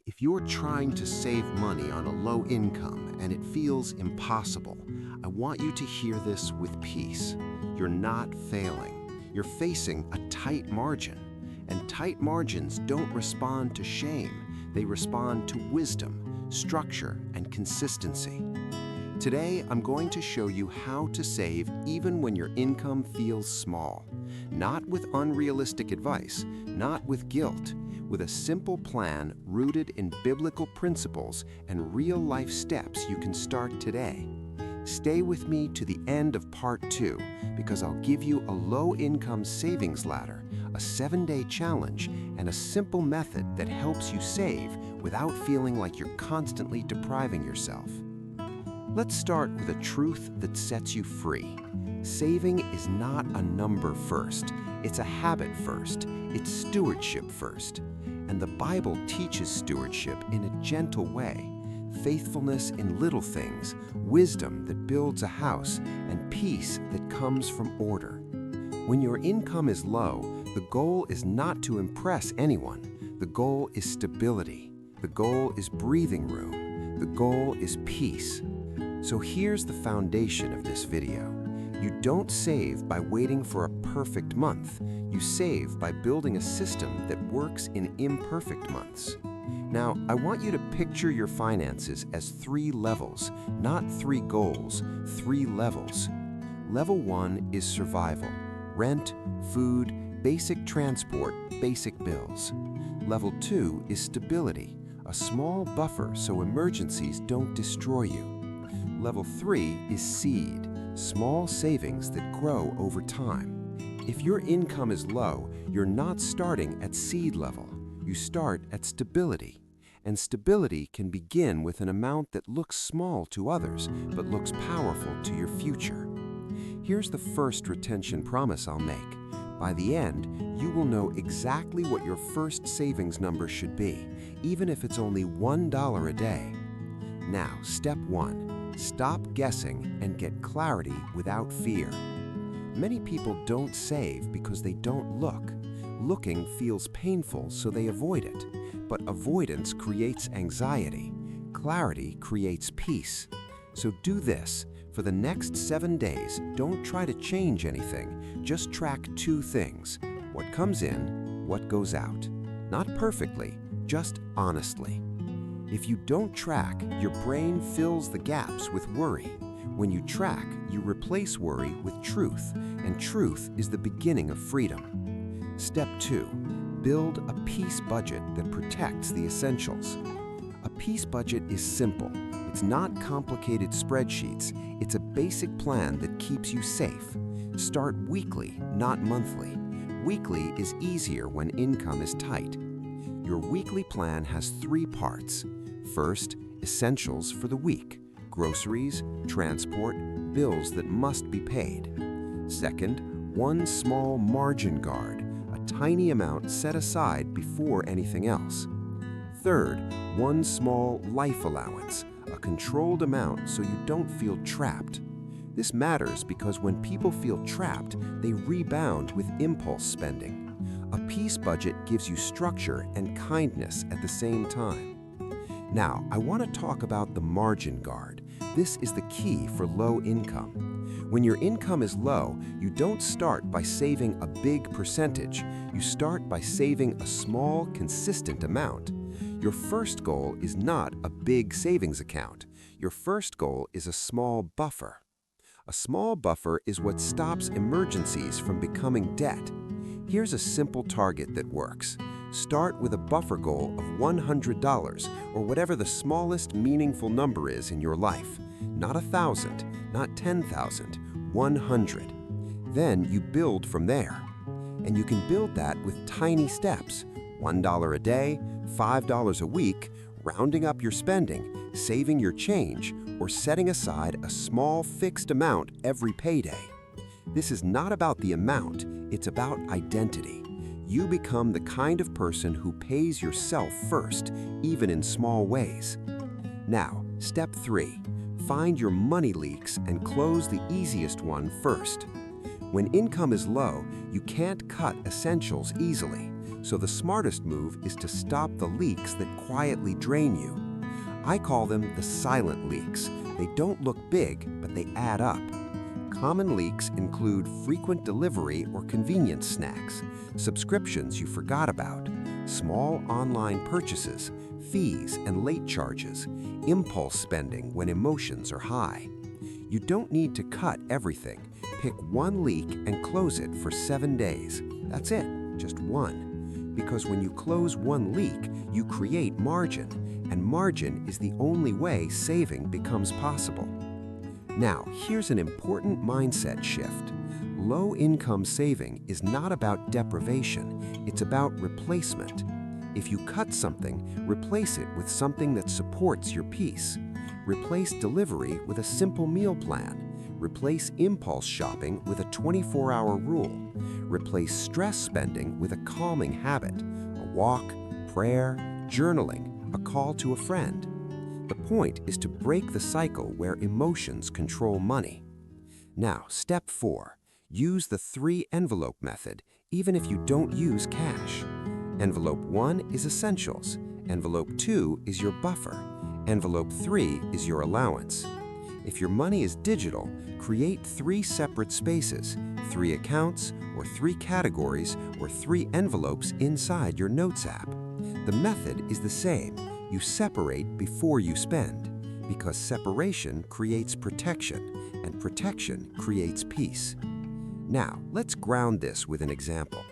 If you're trying to save money on a low income and it feels impossible, I want you to hear this with peace. You're not failing. You're facing a tight margin. And tight margins don't respond to shame. They respond to wisdom, structure, and consistency. Today, I'm going to show you how to save even when your income feels small. Not with unrealistic advice, not with guilt, with a simple plan rooted in biblical principles and real-life steps you can start today. Stay with me to the end of part 2 because I'll give you a low-income savings ladder, a 7-day challenge, and a simple method that helps you save without feeling like you're constantly depriving yourself. Let's start with a truth that sets you free. Saving is not a number first. It's a habit first. It's stewardship first. And the Bible teaches stewardship in a gentle way. Faithfulness in little things, wisdom that builds a house, and peace that comes from order. When your income is low, the goal is not to impress anyone. The goal is stability. The goal is breathing room. The goal is peace. So here's the foundation of this video. You don't save by waiting for a perfect month. You save by building a system that works in imperfect months. Now, I want you to picture your finances as 3 levels, not 3 goals, 3 levels. Level 1 is survival. Rent, food, basic transport, basic bills. Level 2 is stability, a small buffer so emergencies don't destroy you. Level 3 is seed, small savings that grow over time. If your income is low, you're not starting at seed level. You start at stability. And stability can begin with an amount that looks small to others, but looks powerful to your future. Here's the first retention promise I'll make. By the end, you will know exactly what your first savings number should be, even if it's only $1 a day. Now, step 1. Stop guessing and get clarity without fear. Many people don't save because they don't look. Looking feels painful, so they avoid it. But avoidance creates anxiety. Clarity creates peace. So do this. For the next 7 days, don't try to change anything. Just track 2 things. What comes in, what goes out. Not perfectly, just honestly. If you don't track, your brain fills the gaps with worry. When you track, you replace worry with truth, and truth is the beginning of freedom. Step 2. Build a peace budget that protects the essentials. A peace budget is simple. It's not complicated spreadsheets. It's a basic plan that keeps you safe. Start weekly, not monthly. Weekly is easier when income is tight. Your weekly plan has 3 parts. First, essentials for the week. Groceries, transport, bills that must be paid. Second, one small margin guard, a tiny amount set aside before anything else. Third, one small life allowance, a controlled amount so you don't feel trapped. This matters because when people feel trapped, they rebound with impulse spending. A peace budget gives you structure and kindness at the same time. Now, I want to talk about the margin guard. This is the key for low income. When your income is low, you don't start by saving a big percentage. You start by saving a small, consistent amount. Your first goal is not a big savings account. Your first goal is a small buffer. A small buffer is what stops emergencies from becoming debt. Here's a simple target that works. Start with a buffer goal of $100 or whatever the smallest meaningful number is in your life. Not 1,000, not 10,000, 100. Then you build from there. And you can build that with tiny steps. $1 a day, $5 a week, rounding up your spending, saving your change, or setting aside a small fixed amount every payday. This is not about the amount, it's about identity. You become the kind of person who pays yourself first, even in small ways. Now, step 3. Find your money leaks and close the easiest one first. When income is low, you can't cut essentials easily. So the smartest move is to stop the leaks that quietly drain you. I call them the silent leaks. They don't look big, but they add up. Common leaks include frequent delivery or convenience snacks, subscriptions you forgot about, small online purchases, fees and late charges, impulse spending when emotions are high. You don't need to cut everything. Pick one leak and close it for 7 days. That's it, just one. Because when you close one leak, you create margin, and margin is the only way saving becomes possible. Now, here's an important mindset shift. Low-income saving is not about deprivation, it's about replacement. If you cut something, replace it with something that supports your peace. Replace delivery with a simple meal plan. Replace impulse shopping with a 24-hour rule. Replace stress spending with a calming habit, a walk, prayer, journaling, a call to a friend. The point is to break the cycle where emotions control money. Now, step 4. Use the 3-envelope method, even if you don't use cash. Envelope 1 is essentials. Envelope 2 is your buffer. Envelope 3 is your allowance. If your money is digital, create 3 separate spaces, 3 accounts, or 3 categories, or 3 envelopes inside your Notes app. The method is the same. You separate before you spend, because separation creates protection, and protection creates peace. Now, let's ground this with an example.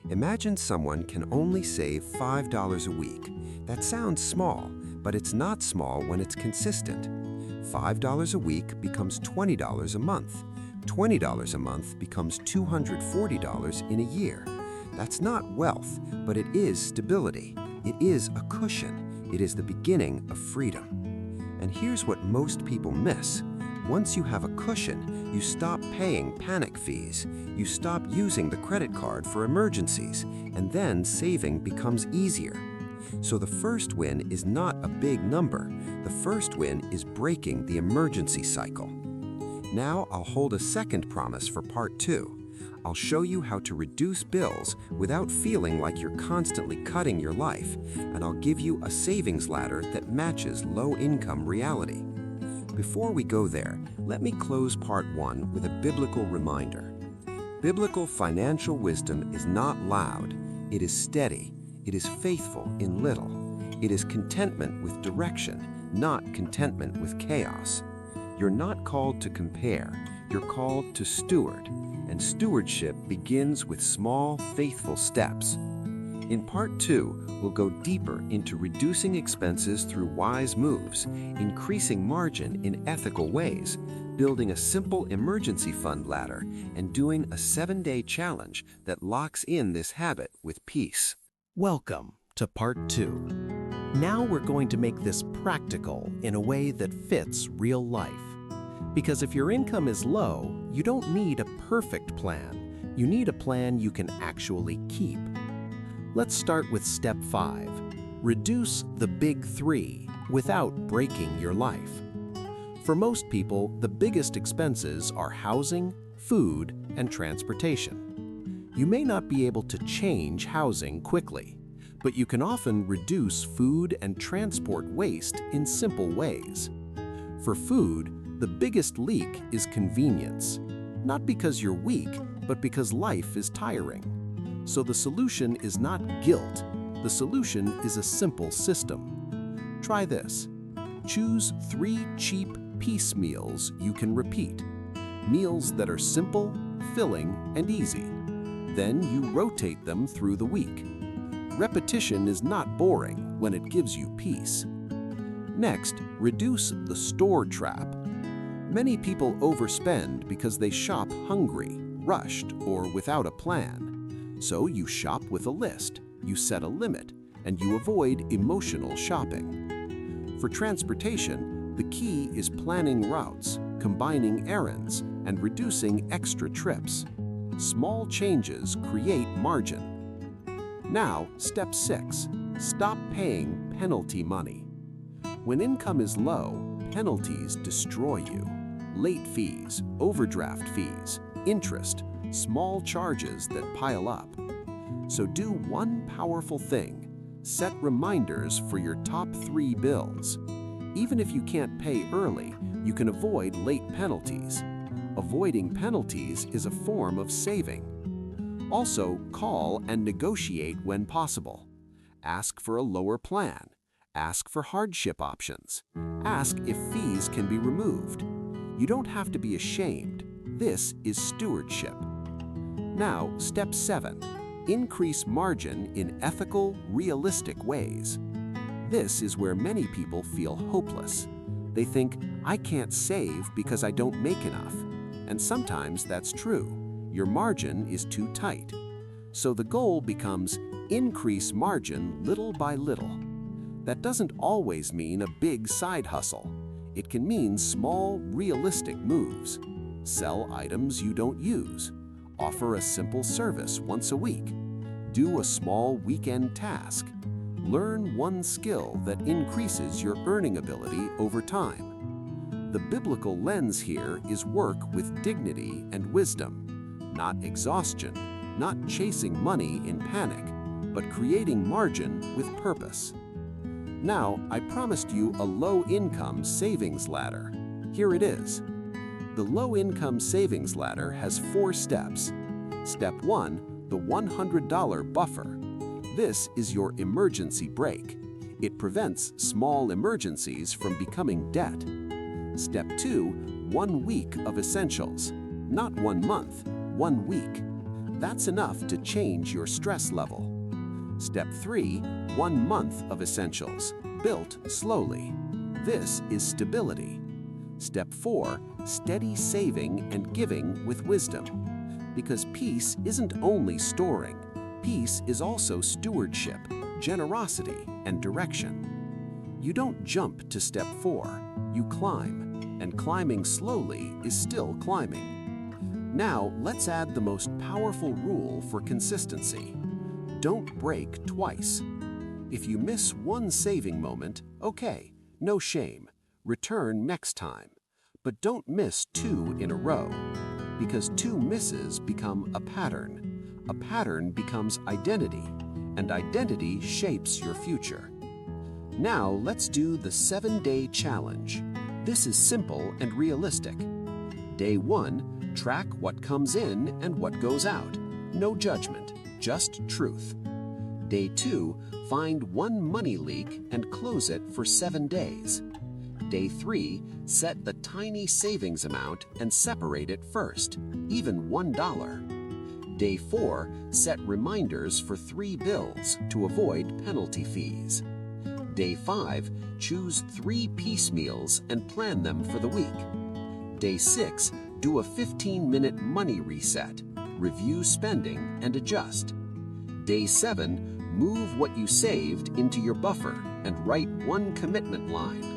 Imagine someone can only save $5 a week. That sounds small, but it's not small when it's consistent. $5 a week becomes $20 a month. $20 a month becomes $240 in a year. That's not wealth, but it is stability. It is a cushion. It is the beginning of freedom. And here's what most people miss. Once you have a cushion, you stop paying panic fees. You stop using the credit card for emergencies, and then saving becomes easier. So the first win is not a big number. The first win is breaking the emergency cycle. Now I'll hold a second promise for part 2. I'll show you how to reduce bills without feeling like you're constantly cutting your life, and I'll give you a savings ladder that matches low-income reality. Before we go there, let me close part 1 with a biblical reminder. Biblical financial wisdom is not loud. It is steady. It is faithful in little. It is contentment with direction, not contentment with chaos. You're not called to compare. You're called to steward. And stewardship begins with small, faithful steps. In part 2, we'll go deeper into reducing expenses through wise moves, increasing margin in ethical ways, building a simple emergency fund ladder, and doing a 7-day challenge that locks in this habit with peace. Welcome to part 2. Now we're going to make this practical in a way that fits real life. Because if your income is low, you don't need a perfect plan. You need a plan you can actually keep. Let's start with step 5. Reduce the big 3 without breaking your life. For most people, the biggest expenses are housing, food, and transportation. You may not be able to change housing quickly, but you can often reduce food and transport waste in simple ways. For food, the biggest leak is convenience, not because you're weak, but because life is tiring. So the solution is not guilt. The solution is a simple system. Try this. Choose 3 cheap piece meals you can repeat. Meals that are simple, filling, and easy. Then you rotate them through the week. Repetition is not boring when it gives you peace. Next, reduce the store trap. Many people overspend because they shop hungry, rushed, or without a plan. So you shop with a list, you set a limit, and you avoid emotional shopping. For transportation, the key is planning routes, combining errands, and reducing extra trips. Small changes create margin. Now, step 6. Stop paying penalty money. When income is low, penalties destroy you. Late fees, overdraft fees, interest, small charges that pile up. So do one powerful thing. Set reminders for your top 3 bills. Even if you can't pay early, you can avoid late penalties. Avoiding penalties is a form of saving. Also, call and negotiate when possible. Ask for a lower plan. Ask for hardship options. Ask if fees can be removed. You don't have to be ashamed. This is stewardship. Now, step 7. Increase margin in ethical, realistic ways. This is where many people feel hopeless. They think, I can't save because I don't make enough. And sometimes that's true. Your margin is too tight. So the goal becomes increase margin little by little. That doesn't always mean a big side hustle. It can mean small, realistic moves. Sell items you don't use. Offer a simple service once a week. Do a small weekend task. Learn one skill that increases your earning ability over time. The biblical lens here is work with dignity and wisdom, not exhaustion, not chasing money in panic, but creating margin with purpose. Now, I promised you a low-income savings ladder. Here it is. The low-income savings ladder has 4 steps. Step 1, the $100 buffer. This is your emergency brake. It prevents small emergencies from becoming debt. Step 2, 1 week of essentials. Not 1 month, 1 week. That's enough to change your stress level. Step 3, 1 month of essentials, built slowly. This is stability. Step 4, steady saving and giving with wisdom. Because peace isn't only storing, peace is also stewardship, generosity, and direction. You don't jump to step 4, you climb, and climbing slowly is still climbing. Now, let's add the most powerful rule for consistency. Don't break twice. If you miss one saving moment, okay, no shame. Return next time. But don't miss 2 in a row, because 2 misses become a pattern. A pattern becomes identity, and identity shapes your future. Now let's do the 7-day challenge. This is simple and realistic. Day 1, track what comes in and what goes out. No judgment, just truth. Day 2, find one money leak and close it for 7 days. Day 3, set the tiny savings amount and separate it first, even $1. Day 4, set reminders for 3 bills to avoid penalty fees. Day 5, choose 3 piecemeals and plan them for the week. Day 6, do a 15-minute money reset, review spending and adjust. Day 7, move what you saved into your buffer and write one commitment line.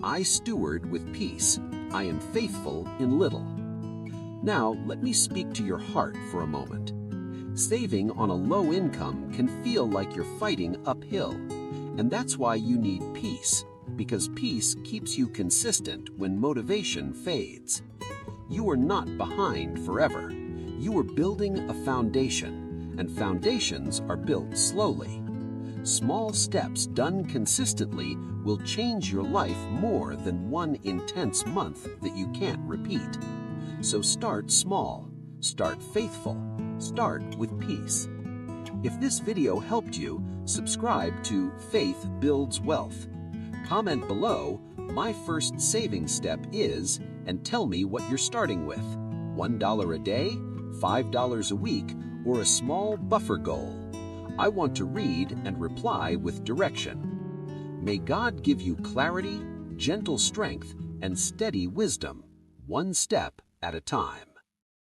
I steward with peace. I am faithful in little. Now, let me speak to your heart for a moment. Saving on a low income can feel like you're fighting uphill, and that's why you need peace, because peace keeps you consistent when motivation fades. You are not behind forever. You are building a foundation, and foundations are built slowly. Small steps done consistently will change your life more than one intense month that you can't repeat. So start small, start faithful, start with peace. If this video helped you, subscribe to Faith Builds Wealth. Comment below, my first saving step is, and tell me what you're starting with. $1 a day, $5 a week, or a small buffer goal. I want to read and reply with direction. May God give you clarity, gentle strength, and steady wisdom, one step at a time.